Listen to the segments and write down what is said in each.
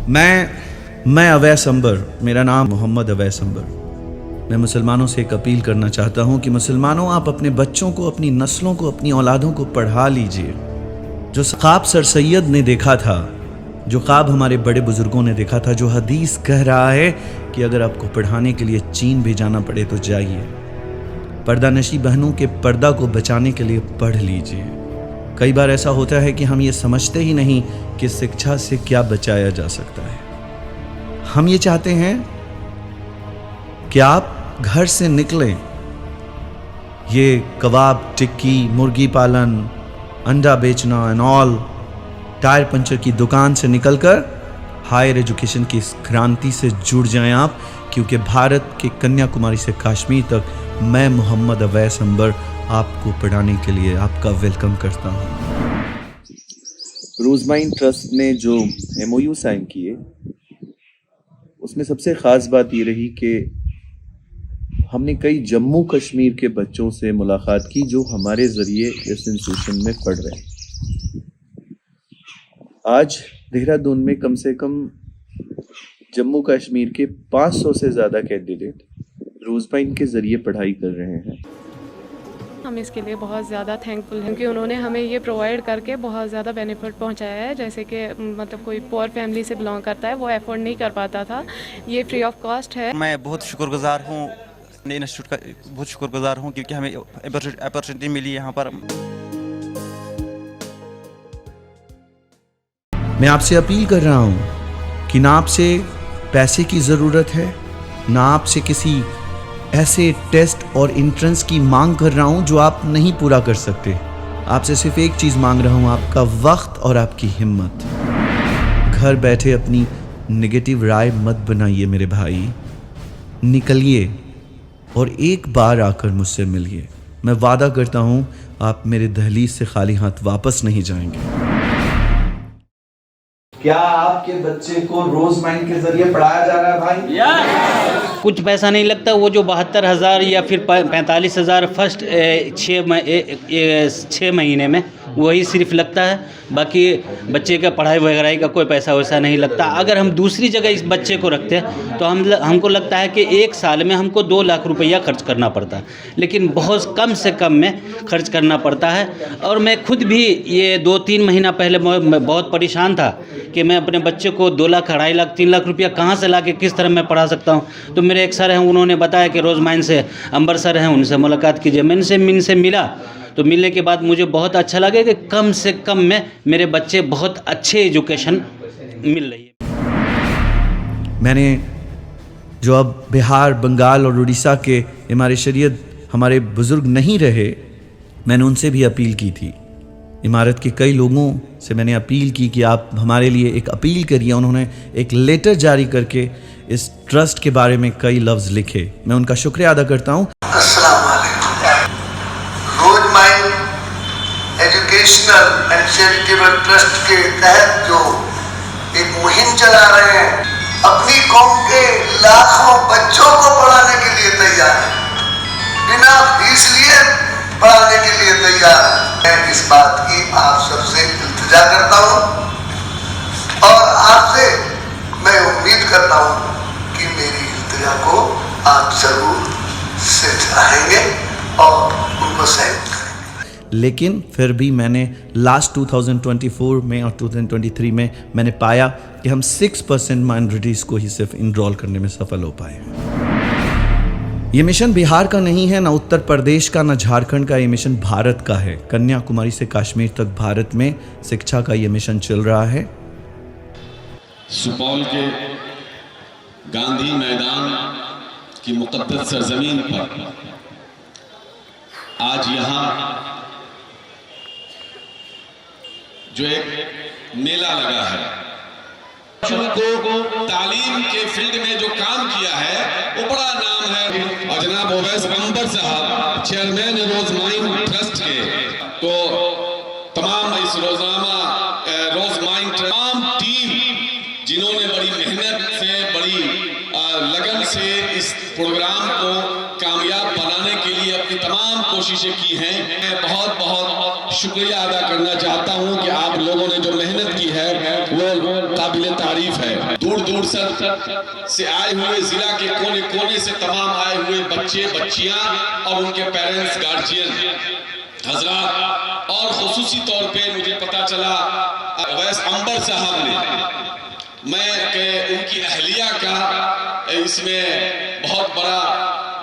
मैं अवैस अंबर, मेरा नाम मोहम्मद अवैस अंबर। मैं मुसलमानों से एक अपील करना चाहता हूँ कि मुसलमानों, आप अपने बच्चों को, अपनी नस्लों को, अपनी औलादों को पढ़ा लीजिए। जो ख्वाब सर सैयद ने देखा था, जो ख्वाब हमारे बड़े बुजुर्गों ने देखा था, जो हदीस कह रहा है कि अगर आपको पढ़ाने के लिए चीन भी जाना पड़े तो जाइए। पर्दानशी बहनों के पर्दा को बचाने के लिए पढ़ लीजिए। कई बार ऐसा होता है कि हम ये समझते ही नहीं कि शिक्षा से क्या बचाया जा सकता है। हम ये चाहते हैं कि आप घर से निकलें, ये कबाब, टिक्की, मुर्गी पालन, अंडा बेचना एंड ऑल, टायर पंचर की दुकान से निकलकर हायर एजुकेशन की इस क्रांति से जुड़ जाएं आप, क्योंकि भारत के कन्याकुमारी से कश्मीर तक मैं मोहम्मद अवैस अंबर आपको पढ़ाने के लिए आपका वेलकम करता हूँ। रोजमाइन ट्रस्ट ने जो MOU साइन किए, उसमें सबसे ख़ास बात ये रही कि हमने कई जम्मू कश्मीर के बच्चों से मुलाकात की जो हमारे ज़रिए इस इंस्टीट्यूशन में पढ़ रहे हैं। आज देहरादून में कम से कम जम्मू कश्मीर के 500 से ज़्यादा कैंडिडेट रोजमाइन के ज़रिए पढ़ाई कर रहे हैं। हम इसके लिए बहुत ज़्यादा थैंकफुल हैं कि उन्होंने हमें ये प्रोवाइड करके बहुत ज़्यादा बेनिफिट पहुंचाया है। जैसे कि मतलब कोई पुअर फैमिली से बिलोंग करता है, वो अफोर्ड नहीं कर पाता था, ये फ्री ऑफ कॉस्ट है। मैं बहुत शुक्रगुजार हूँ इंस्टीट्यूट का, बहुत शुक्रगुजार हूँ क्योंकि हमें अपॉर्चुनिटी मिली यहाँ पर। मैं आपसे अपील कर रहा हूँ कि ना आपसे पैसे की ज़रूरत है, ना आपसे किसी ऐसे टेस्ट और एंट्रेंस की मांग कर रहा हूं जो आप नहीं पूरा कर सकते। आपसे सिर्फ एक चीज़ मांग रहा हूं, आपका वक्त और आपकी हिम्मत। घर बैठे अपनी नेगेटिव राय मत बनाइए मेरे भाई, निकलिए और एक बार आकर मुझसे मिलिए। मैं वादा करता हूं आप मेरे दहलीज से खाली हाथ वापस नहीं जाएंगे। क्या आपके बच्चे को रोजमाइन के जरिए पढ़ाया जा रहा है भाई? कुछ पैसा नहीं लगता। वो जो 72,000 या फिर 45,000 फर्स्ट 6 महीने में वही सिर्फ लगता है, बाकी बच्चे का पढ़ाई वगैरह का कोई पैसा वैसा नहीं लगता। अगर हम दूसरी जगह इस बच्चे को रखते हैं तो हमको लगता है कि एक साल में हमको 2 लाख रुपया खर्च करना पड़ता है, लेकिन बहुत कम से कम में खर्च करना पड़ता है। और मैं खुद भी ये 2-3 महीना पहले मैं बहुत परेशान था कि मैं अपने बच्चे को 2 लाख, 2.5 लाख, 3 लाख रुपया कहाँ से ला के किस तरह मैं पढ़ा सकता हूँ। तो मेरे एक सर हैं, उन्होंने बताया कि रोजमाइन से अंबर सर हैं, उनसे मुलाकात कीजिए। मैं इनसे मिला तो मिलने के बाद मुझे बहुत अच्छा लगा कि कम से कम में मेरे बच्चे बहुत अच्छे एजुकेशन मिल रही है। मैंने जो अब बिहार, बंगाल और उड़ीसा के इमारत शरीयत हमारे बुज़ुर्ग नहीं रहे, मैंने उनसे भी अपील की थी। इमारत के कई लोगों से मैंने अपील की कि आप हमारे लिए एक अपील करिए। उन्होंने एक लेटर जारी करके इस ट्रस्ट के बारे में कई लफ्ज़ लिखे। मैं उनका शुक्रिया अदा करता हूँ। रोजमाइन एजुकेशनल एंड चैरिटेबल ट्रस्ट के तहत जो एक मुहिम चला रहे हैं, अपनी कौम के लाखों बच्चों को पढ़ाने के लिए तैयार है, बिना फीस लिए पढ़ाने के लिए तैयार है। मैं इस बात की आप सबसे इल्तिजा करता हूँ और आपसे मैं उम्मीद करता हूँ कि मेरी इल्तिजा को आप जरूर से सराहेंगे और उनको सहयोग करेंगे। लेकिन फिर भी मैंने लास्ट 2024 में और 2023 में मैंने पाया कि हम 6% माइनॉरिटीज़ को ही सिर्फ इनरोल करने में सफल हो पाए हैं। ये मिशन बिहार का नहीं है, ना उत्तर प्रदेश का, ना झारखंड का। ये मिशन भारत का है। कन्याकुमारी से कश्मीर तक भारत में शिक्षा का ये मिशन चल रहा है। सुपौल के गांधी मैदान की मुक़द्दस सरजमीन पर आज यहाँ जो एक मेला लगा है, को तालीम के फील्ड में जो काम किया है वो बड़ा नाम है। और जनाब अवैस अंबर साहब चेयरमैन रोजमाइन ट्रस्ट के, तो तमाम इस रोजमाइन तमाम टीम जिन्होंने बड़ी मेहनत से, बड़ी लगन से इस प्रोग्राम को कामयाब बनाने के लिए अपनी तमाम कोशिशें की हैं। मैं बहुत बहुत शुक्रिया अदा करना चाहता हूं कि आप लोगों ने जो मेहनत की है वो काबिल तारीफ है। दूर दूर से आए हुए, जिला के कोने कोने से तमाम आए हुए बच्चे बच्चियां और उनके पेरेंट्स, गार्जियन हजरात, और खुसूसी तौर पे मुझे पता चला अवैस अंबर साहब ने, उनकी अहलिया का इसमें बहुत बड़ा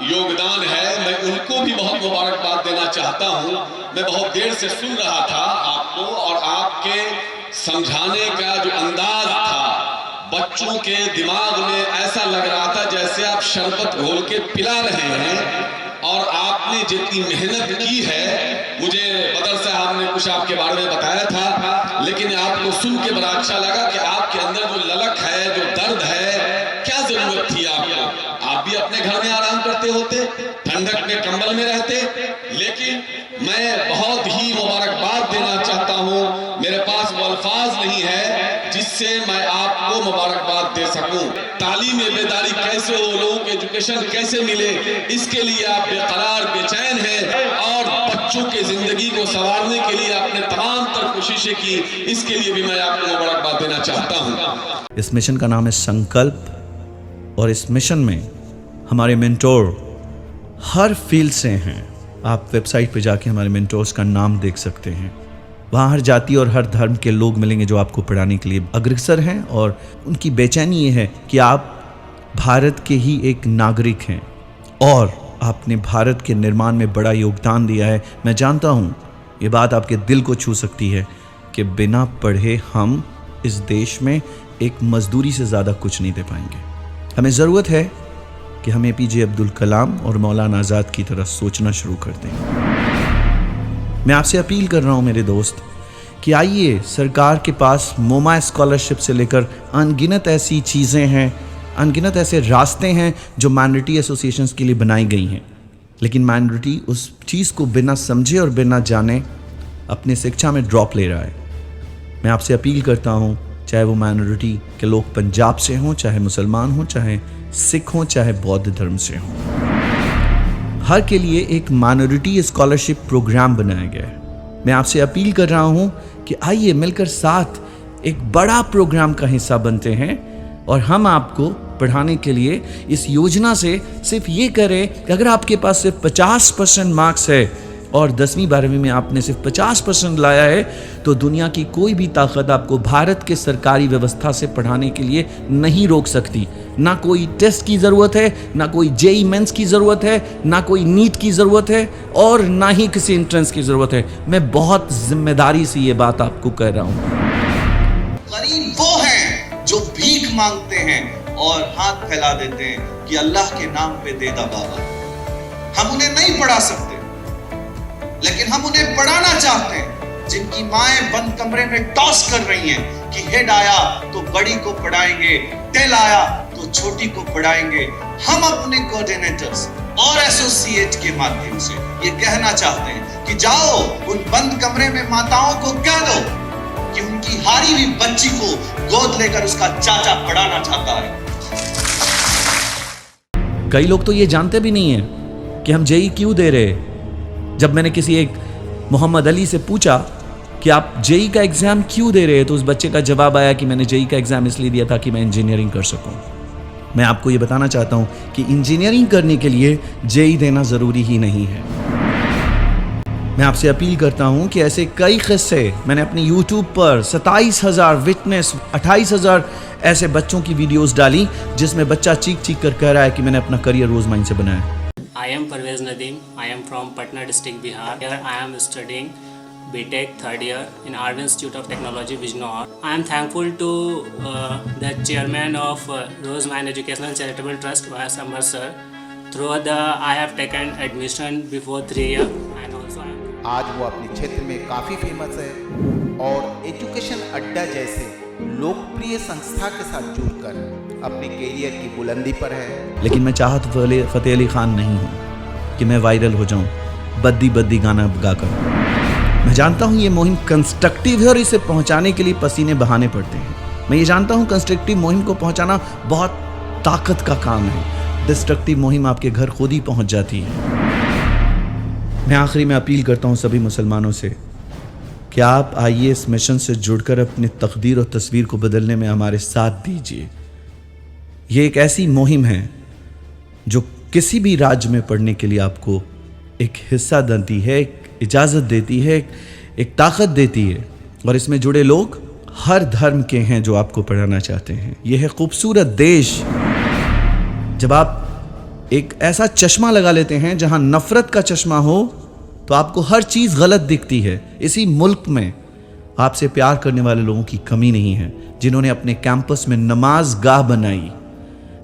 योगदान है। मैं उनको भी बहुत मुबारकबाद देना चाहता हूं। मैं बहुत देर से सुन रहा था आपको, और आपके समझाने का जो अंदाज था, बच्चों के दिमाग में ऐसा लग रहा था जैसे आप शरबत घोल के पिला रहे हैं। और आपने जितनी मेहनत की है, मुझे बदर साहब ने कुछ आपके बारे में बताया था, लेकिन आपको सुन के बड़ा अच्छा लगा कि आपके अंदर जो ललक है, जो दर्द है, क्या जरूरत थी आपको? आप भी अपने घर में आराम करते होते, ठंडक में कंबल में रहते। लेकिन मैं बहुत ही मुबारकबाद देना चाहता हूं, मेरे पास वो अल्फाज नहीं है जिससे मैं आपको मुबारकबाद दे सकूं। तालीम बेदारी कैसे हो, लोगों को एजुकेशन कैसे मिले, इसके लिए आप बेकरार बेचैन हैं, और बच्चों के जिंदगी को संवारने के लिए आपने तमाम तर कोशिशें की, इसके लिए भी मैं आपको मुबारकबाद देना चाहता हूं। इस मिशन का नाम है संकल्प, और इस मिशन में हमारे मेंटोर हर फील्ड से हैं। आप वेबसाइट पे जाके हमारे मेंटोर्स का नाम देख सकते हैं। वहाँ हर जाति और हर धर्म के लोग मिलेंगे जो आपको पढ़ाने के लिए अग्रसर हैं, और उनकी बेचैनी ये है कि आप भारत के ही एक नागरिक हैं और आपने भारत के निर्माण में बड़ा योगदान दिया है। मैं जानता हूँ ये बात आपके दिल को छू सकती है कि बिना पढ़े हम इस देश में एक मजदूरी से ज़्यादा कुछ नहीं दे पाएंगे। हमें ज़रूरत है कि हम APJ अब्दुल कलाम और मौलाना आज़ाद की तरह सोचना शुरू कर दें। मैं आपसे अपील कर रहा हूं मेरे दोस्त कि आइए, सरकार के पास मोमा स्कॉलरशिप से लेकर अनगिनत ऐसी चीज़ें हैं, अनगिनत ऐसे रास्ते हैं जो माइनॉरिटी एसोसिएशंस के लिए बनाई गई हैं, लेकिन माइनॉरिटी उस चीज़ को बिना समझे और बिना जाने अपने शिक्षा में ड्रॉप ले रहा है। मैं आपसे अपील करता हूं, चाहे वो माइनॉरिटी के लोग पंजाब से हों, चाहे मुसलमान हों, चाहे सिख हों, चाहे बौद्ध धर्म से हों, हर के लिए एक माइनॉरिटी स्कॉलरशिप प्रोग्राम बनाया गया है। मैं आपसे अपील कर रहा हूं कि आइए मिलकर साथ एक बड़ा प्रोग्राम का हिस्सा बनते हैं, और हम आपको पढ़ाने के लिए इस योजना से सिर्फ ये करें कि अगर आपके पास सिर्फ 50% मार्क्स है और 10वीं 12वीं में आपने सिर्फ 50% लाया है, तो दुनिया की कोई भी ताकत आपको भारत के सरकारी व्यवस्था से पढ़ाने के लिए नहीं रोक सकती। ना कोई टेस्ट की ज़रूरत है, ना कोई JEE मेंस की ज़रूरत है, ना कोई नीट की ज़रूरत है, और ना ही किसी एंट्रेंस की ज़रूरत है। मैं बहुत जिम्मेदारी से ये बात आपको कह रहा हूँ। गरीब वो हैं जो भीख मांगते हैं और हाथ फैला देते हैं कि अल्लाह के नाम पे दे दा बाबा। हम उन्हें नहीं पढ़ा सकते, लेकिन हम उन्हें पढ़ाना चाहते हैं। जिनकी माएं बंद कमरे में टॉस कर रही हैं कि हेड आया तो बड़ी को पढ़ाएंगे, टेल आया तो छोटी को पढ़ाएंगे, हम अपने कोऑर्डिनेटर्स और एसोसिएट के माध्यम से ये कहना चाहते हैं कि जाओ उन बंद कमरे में माताओं को कह दो कि उनकी हारी हुई बच्ची को गोद लेकर उसका चाचा पढ़ाना चाहता है। कई लोग तो ये जानते भी नहीं है कि हम JEE क्यों दे रहे हैं। जब मैंने किसी एक मोहम्मद अली से पूछा कि आप JEE का एग्ज़ाम क्यों दे रहे हैं, तो उस बच्चे का जवाब आया कि मैंने JEE का एग्ज़ाम इसलिए दिया था कि मैं इंजीनियरिंग कर सकूं। मैं आपको ये बताना चाहता हूं कि इंजीनियरिंग करने के लिए JEE देना ज़रूरी ही नहीं है। मैं आपसे अपील करता हूं कि ऐसे कई किस्से मैंने अपने YouTube पर 27,000 विटनेस, 28,000 ऐसे बच्चों की वीडियोस डाली जिसमें बच्चा चीख चीख कर कह रहा है कि मैंने अपना करियर रोज़ माइंड से बनाया। I am Parvez Nadeem. I am from Patna district, Bihar. Here I am studying BTech third year in Arvind Institute of Technology, Bijnor. I am thankful to the chairman of Rose Mind Educational Charitable Trust, Y.S. Ambar sir. Through the I have taken admission before 3 years and also I am. आज वो अपने क्षेत्र में काफ़ी famous है और education अड्डा जैसे लोकप्रिय संस्था के साथ जुड़कर अपने कैरियर की बुलंदी पर है। लेकिन मैं चाहत फतेह अली खान नहीं हूँ कि मैं वायरल हो जाऊँ बद्दी बद्दी गाना गाकर। मैं जानता हूँ ये मुहिम कंस्ट्रक्टिव है और इसे पहुँचाने के लिए पसीने बहाने पड़ते हैं। मैं ये जानता हूँ कंस्ट्रक्टिव मुहिम को पहुँचाना बहुत ताकत का काम है। डिस्ट्रक्टिव मुहिम आपके घर खुद ही पहुँच जाती है। मैं आखिरी में अपील करता हूँ सभी मुसलमानों से क्या आप आइए इस मिशन से जुड़कर अपनी तकदीर और तस्वीर को बदलने में हमारे साथ दीजिए। ये एक ऐसी मुहिम है जो किसी भी राज्य में पढ़ने के लिए आपको एक हिस्सा देती है, एक इजाज़त देती है, एक ताकत देती है। और इसमें जुड़े लोग हर धर्म के हैं जो आपको पढ़ाना चाहते हैं। यह है खूबसूरत देश। जब आप एक ऐसा चश्मा लगा लेते हैं जहां नफरत का चश्मा हो तो आपको हर चीज़ गलत दिखती है। इसी मुल्क में आपसे प्यार करने वाले लोगों की कमी नहीं है, जिन्होंने अपने कैंपस में नमाज गाह बनाई,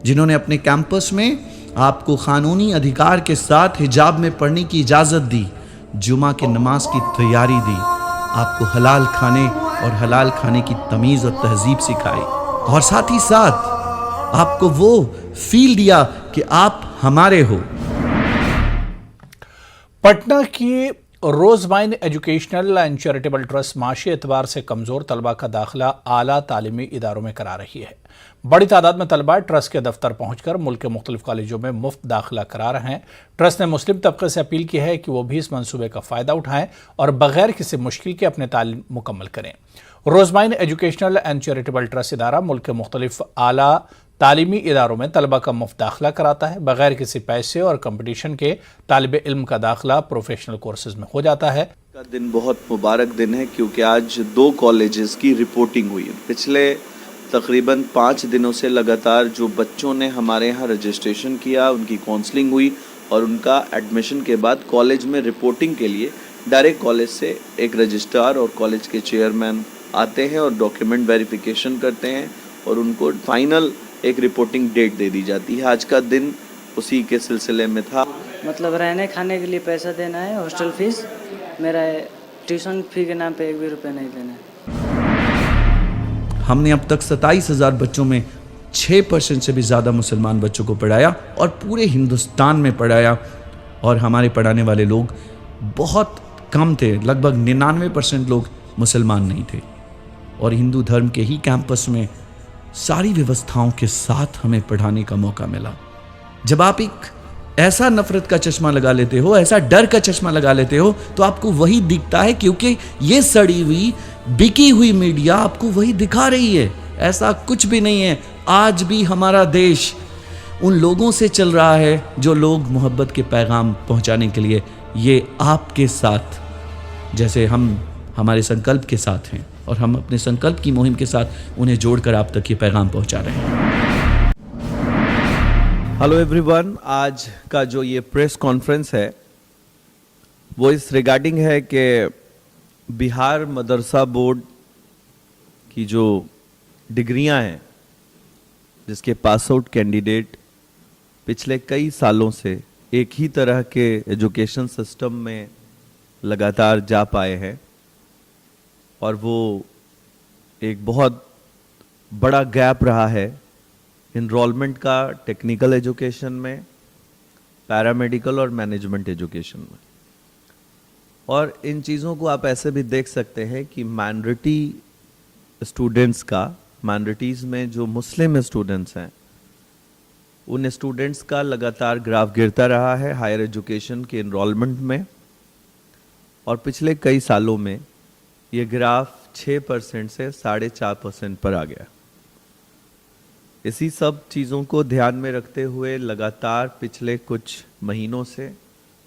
जिन्होंने अपने कैंपस में आपको कानूनी अधिकार के साथ हिजाब में पढ़ने की इजाज़त दी, जुमा के नमाज की तैयारी दी, आपको हलाल खाने और हलाल खाने की तमीज़ और तहजीब सिखाई, और साथ ही साथ आपको वो फील दिया कि आप हमारे हो। पटना की रोज़माइन एजुकेशनल एंड चैरिटेबल ट्रस्ट माशी एतबार से कमज़ोर तलबा का दाखिला आला तालीमी इदारों में करा रही है। बड़ी तादाद में तलबा ट्रस्ट के दफ्तर पहुंचकर मुल्क के मुख्तलिफ कॉलेजों में मुफ्त दाखिला करा रहे हैं। ट्रस्ट ने मुस्लिम तबके से अपील की है कि वो भी इस मंसूबे का फ़ायदा उठाएं और बगैर किसी मुश्किल के अपने तालीम मुकम्मल करें। रोज़माइन एजुकेशनल एंड चैरिटेबल ट्रस्ट इदारा मुल्क के मुख्तलिफ आला तालीमी इदारों में तलबा का मुफ्त दाखिला कराता है। बगैर किसी पैसे और कंपटीशन के तालिब इल्म का दाखिला प्रोफेशनल कोर्सेज में हो जाता है। का दिन बहुत मुबारक दिन है क्योंकि आज 2 कॉलेजेस की रिपोर्टिंग हुई है। पिछले तकरीबन 5 दिनों से लगातार जो बच्चों ने हमारे यहाँ रजिस्ट्रेशन किया, उनकी काउंसलिंग हुई और उनका एडमिशन के बाद कॉलेज में रिपोर्टिंग के लिए डायरेक्ट कॉलेज से एक रजिस्ट्रार और कॉलेज के चेयरमैन आते हैं और डॉक्यूमेंट वेरिफिकेशन करते हैं और उनको फाइनल एक रिपोर्टिंग डेट दे दी जाती है। आज का दिन उसी के सिलसिले में था। मतलब रहने खाने के लिए पैसा देना है, हॉस्टल फीस, मेरा ट्यूशन फी के नाम पे 1 भी रुपये नहीं देना है। हमने अब तक 27,000 बच्चों में 6% से भी ज़्यादा मुसलमान बच्चों को पढ़ाया और पूरे हिंदुस्तान में पढ़ाया। और हमारे पढ़ाने वाले लोग बहुत कम थे, लगभग 99% लोग मुसलमान नहीं थे। और हिंदू धर्म के ही कैंपस में सारी व्यवस्थाओं के साथ हमें पढ़ाने का मौका मिला। जब आप एक ऐसा नफरत का चश्मा लगा लेते हो, ऐसा डर का चश्मा लगा लेते हो, तो आपको वही दिखता है, क्योंकि ये सड़ी हुई बिकी हुई मीडिया आपको वही दिखा रही है। ऐसा कुछ भी नहीं है। आज भी हमारा देश उन लोगों से चल रहा है जो लोग मोहब्बत के पैगाम पहुंचाने के लिए ये आपके साथ, जैसे हम हमारे संकल्प के साथ हैं और हम अपने संकल्प की मुहिम के साथ उन्हें जोड़कर आप तक ये पैगाम पहुंचा रहे हैं। हेलो एवरीवन, आज का जो ये प्रेस कॉन्फ्रेंस है वो इस रिगार्डिंग है कि बिहार मदरसा बोर्ड की जो डिग्रियां हैं, जिसके पास आउट कैंडिडेट पिछले कई सालों से एक ही तरह के एजुकेशन सिस्टम में लगातार जा पाए हैं और वो एक बहुत बड़ा गैप रहा है इनरोलमेंट का टेक्निकल एजुकेशन में, पैरामेडिकल और मैनेजमेंट एजुकेशन में। और इन चीज़ों को आप ऐसे भी देख सकते हैं कि माइनॉरिटी स्टूडेंट्स का, माइनॉरिटीज़ में जो मुस्लिम स्टूडेंट्स हैं, उन स्टूडेंट्स का लगातार ग्राफ गिरता रहा है हायर एजुकेशन के इनरोलमेंट में। और पिछले कई सालों में ये ग्राफ 6% से 4.5% पर आ गया। इसी सब चीज़ों को ध्यान में रखते हुए लगातार पिछले कुछ महीनों से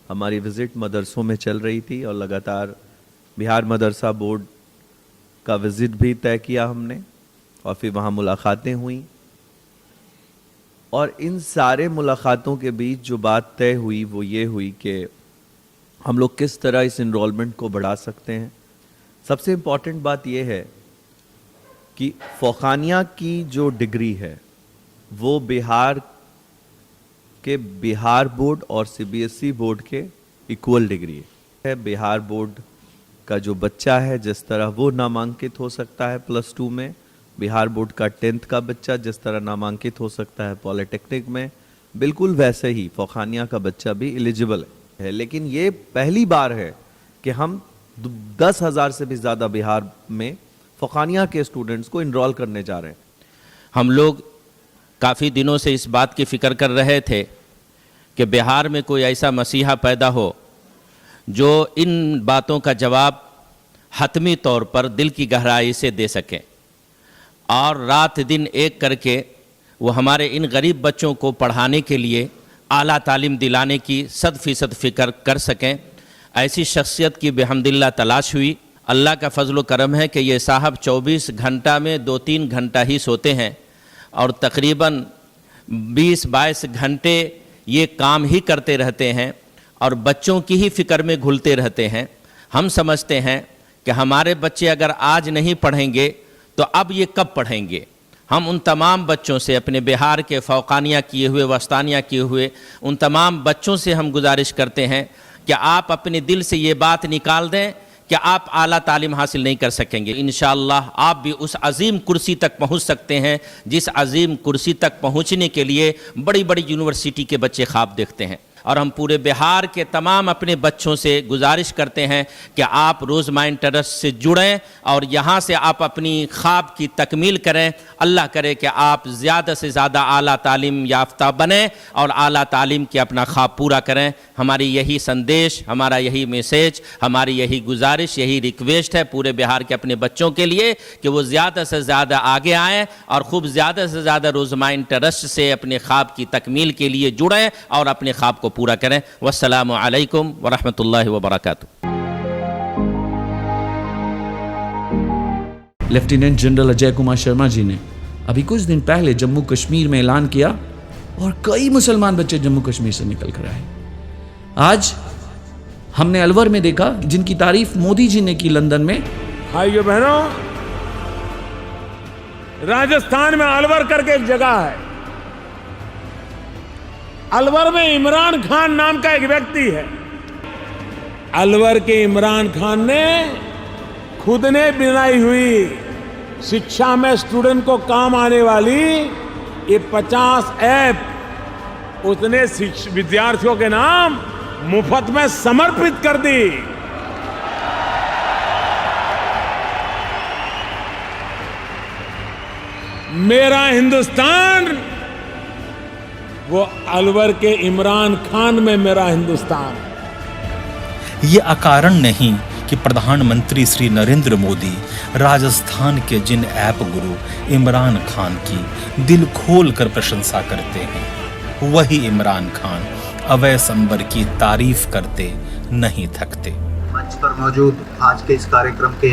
हमारी विज़िट मदरसों में चल रही थी और लगातार बिहार मदरसा बोर्ड का विज़िट भी तय किया हमने और फिर वहाँ मुलाकातें हुई। और इन सारे मुलाकातों के बीच जो बात तय हुई वो ये हुई कि हम लोग किस तरह इस इनरोलमेंट को बढ़ा सकते हैं। सबसे इम्पॉर्टेंट बात यह है कि फ़ौक़ानिया की जो डिग्री है वो बिहार के बिहार बोर्ड और सीबीएसई बोर्ड के इक्वल डिग्री है। बिहार बोर्ड का जो बच्चा है जिस तरह वो नामांकित हो सकता है +2 में, बिहार बोर्ड का 10th का बच्चा जिस तरह नामांकित हो सकता है पॉलिटेक्निक में, बिल्कुल वैसे ही फ़ौक़ानिया का बच्चा भी एलिजिबल है। लेकिन ये पहली बार है कि हम 10,000 से भी ज़्यादा बिहार में फ़ौक़ानिया के स्टूडेंट्स को इनरोल करने जा रहे हैं। हम लोग काफ़ी दिनों से इस बात की फ़िक्र कर रहे थे कि बिहार में कोई ऐसा मसीहा पैदा हो जो इन बातों का जवाब हतमी तौर पर दिल की गहराई से दे सकें और रात दिन एक करके वो हमारे इन गरीब बच्चों को पढ़ाने के लिए आला तालीम दिलाने की 100% फ़िक्र कर सकें। ऐसी शख्सियत की बेहमदिल्ला तलाश हुई। अल्लाह का फजल करम है कि ये साहब 24 घंटा में 2-3 घंटा ही सोते हैं और तकरीबन 20-22 घंटे ये काम ही करते रहते हैं और बच्चों की ही फ़िक्र में घुलते रहते हैं। हम समझते हैं कि हमारे बच्चे अगर आज नहीं पढ़ेंगे तो अब ये कब पढ़ेंगे। हम उन तमाम बच्चों से, अपने बिहार के फ़ौक़ानिया किए हुए, वस्तानिया किए हुए उन तमाम बच्चों से हम गुजारिश करते हैं कि आप अपने दिल से ये बात निकाल दें कि आप आला तालीम हासिल नहीं कर सकेंगे। इंशाअल्लाह आप भी उस अजीम कुर्सी तक पहुंच सकते हैं जिस अजीम कुर्सी तक पहुंचने के लिए बड़ी बड़ी यूनिवर्सिटी के बच्चे ख्वाब देखते हैं। और हम पूरे बिहार के तमाम अपने बच्चों से गुजारिश करते हैं कि आप रोज़ माइंड ट्रस्ट से जुड़ें और यहाँ से आप अपनी ख्वाब की तकमील करें। अल्लाह करे कि आप ज़्यादा से ज़्यादा आला तालीम याफ्ता बनें और आला तालीम के अपना ख्वाब पूरा करें। हमारी यही संदेश, हमारा यही मैसेज, हमारी यही गुजारिश, यही रिक्वेस्ट है पूरे बिहार के अपने बच्चों के लिए कि वो ज़्यादा से ज़्यादा आगे आएँ और ख़ूब ज़्यादा से ज़्यादा रोज़ माइंड ट्रस्ट से अपने ख्वाब की तकमील के लिए जुड़ें और अपने ख्वाब को पूरा करें। वस्सलामु अलैकुम वरहमतुल्लाहि वबरकातुहू। लेफ्टिनेंट जनरल अजय कुमार शर्मा जी ने अभी कुछ दिन पहले जम्मू कश्मीर में ऐलान किया और कई मुसलमान बच्चे जम्मू कश्मीर से निकल कर आए। आज हमने अलवर में देखा जिनकी तारीफ मोदी जी ने की लंदन में। भाइयों बहनों, राजस्थान में अलवर करके एक जगह है। अलवर में इमरान खान नाम का एक व्यक्ति है। अलवर के इमरान खान ने खुद ने बनाई हुई शिक्षा में स्टूडेंट को काम आने वाली ये 50 ऐप उसने विद्यार्थियों के नाम मुफ्त में समर्पित कर दी। मेरा हिंदुस्तान वो अलवर के इमरान खान में मेरा हिंदुस्तान। ये अकारण नहीं कि प्रधानमंत्री श्री नरेंद्र मोदी राजस्थान के जिन ऐप गुरु इमरान खान की दिल खोल कर प्रशंसा करते हैं, वही इमरान खान अवैस अंबर की तारीफ करते नहीं थकते। मंच पर मौजूद आज के इस कार्यक्रम के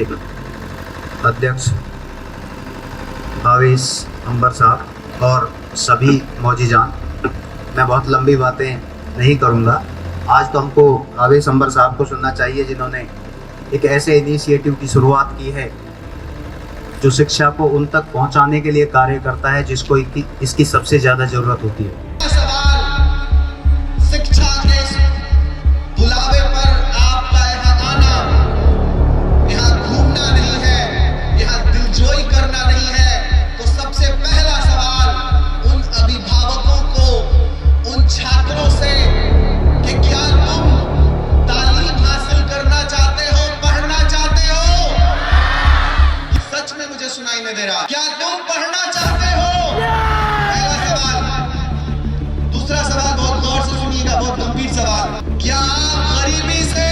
अध्यक्ष अवैस अंबर साहब और सभी मौजूदान, मैं बहुत लंबी बातें नहीं करूंगा। आज तो हमको अवैस अंबर साहब को सुनना चाहिए जिन्होंने एक ऐसे इनिशिएटिव की शुरुआत की है जो शिक्षा को उन तक पहुंचाने के लिए कार्य करता है जिसको इसकी सबसे ज़्यादा ज़रूरत होती है। शिक्षा के बुलावे पर आपका यहाँ आना, यहाँ घूमना नहीं है, यहाँ दिलजोई करना नहीं है, तो सबसे पहला सवाल उन अभिभावकों को, उन छात्रों से कि क्या तुम तालीम हासिल करना चाहते हो, पढ़ना चाहते हो? सच में मुझे सुनाई नहीं दे रहा। क्या तुम पढ़ना चाहते हो? पहला सवाल। दूसरा सवाल बहुत गौर से सुनिएगा, बहुत गंभीर सवाल। क्या आप गरीबी से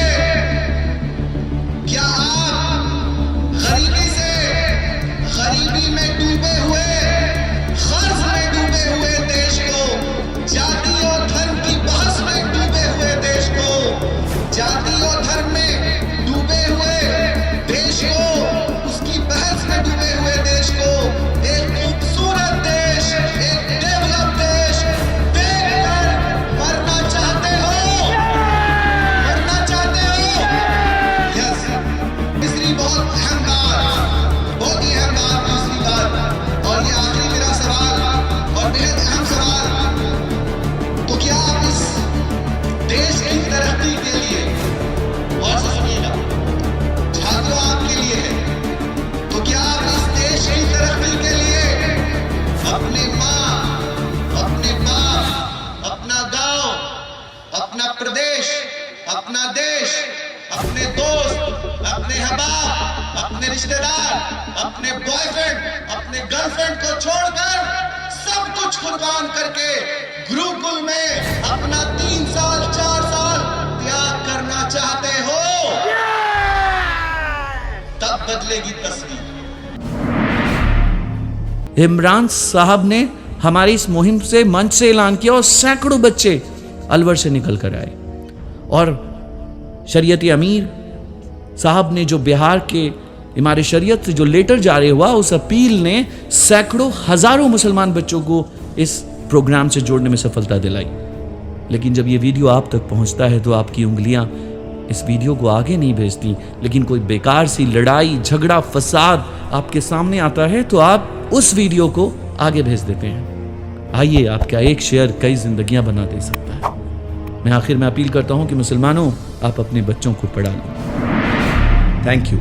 गरीबी में डूबे हुए, कर्ज में डूबे हुए देश को, जाति और धर्म की बहस में डूबे हुए देश को, जाति और धर्म में डूबे हुए देश को, उसकी बहस में डूबे हुए देश को एक खूबसूरत देश, एक डेवलप देश देखकर मरना चाहते हो? मरना चाहते हो? यस। तीसरी बहुत अहम बात, बहुत ही अहम बात, तीसरी बात, और ये आखिरी मेरा सवाल और बेहद अहम सवाल। तो क्या आप इस देश की तरक्की के लिए, और सुनिएगा छात्रों आपके लिए है, तो क्या आप इस देश की तरक्की के लिए अपने माँ, अपने बाप, अपना गांव, अपना प्रदेश, अपना देश, अपने दोस्त, अपने अहबाब, अपने रिश्तेदार, अपने बॉयफ्रेंड, अपने गर्लफ्रेंड को छोड़कर सब कुछ कुर्बान करके गुरुकुल में अपना 3 साल 4 साल त्याग करना चाहते हो? तब बदलेगी तस्वीर। इमरान साहब ने हमारी इस मुहिम से मंच से ऐलान किया और सैकड़ों बच्चे अलवर से निकल कर आए। और शरीयती अमीर साहब ने जो बिहार के इमारत शरीयत से जो लेटर जारी हुआ, उस अपील ने सैकड़ों हजारों मुसलमान बच्चों को इस प्रोग्राम से जोड़ने में सफलता दिलाई। लेकिन जब ये वीडियो आप तक पहुंचता है तो आपकी उंगलियां इस वीडियो को आगे नहीं भेजती, लेकिन कोई बेकार सी लड़ाई, झगड़ा, फसाद आपके सामने आता है तो आप उस वीडियो को आगे भेज देते हैं। आइए, आपका एक शेयर कई जिंदगियां बना दे सकता है। मैं आखिर में अपील करता हूं कि मुसलमानों, आप अपने बच्चों को पढ़ा लो। Thank you.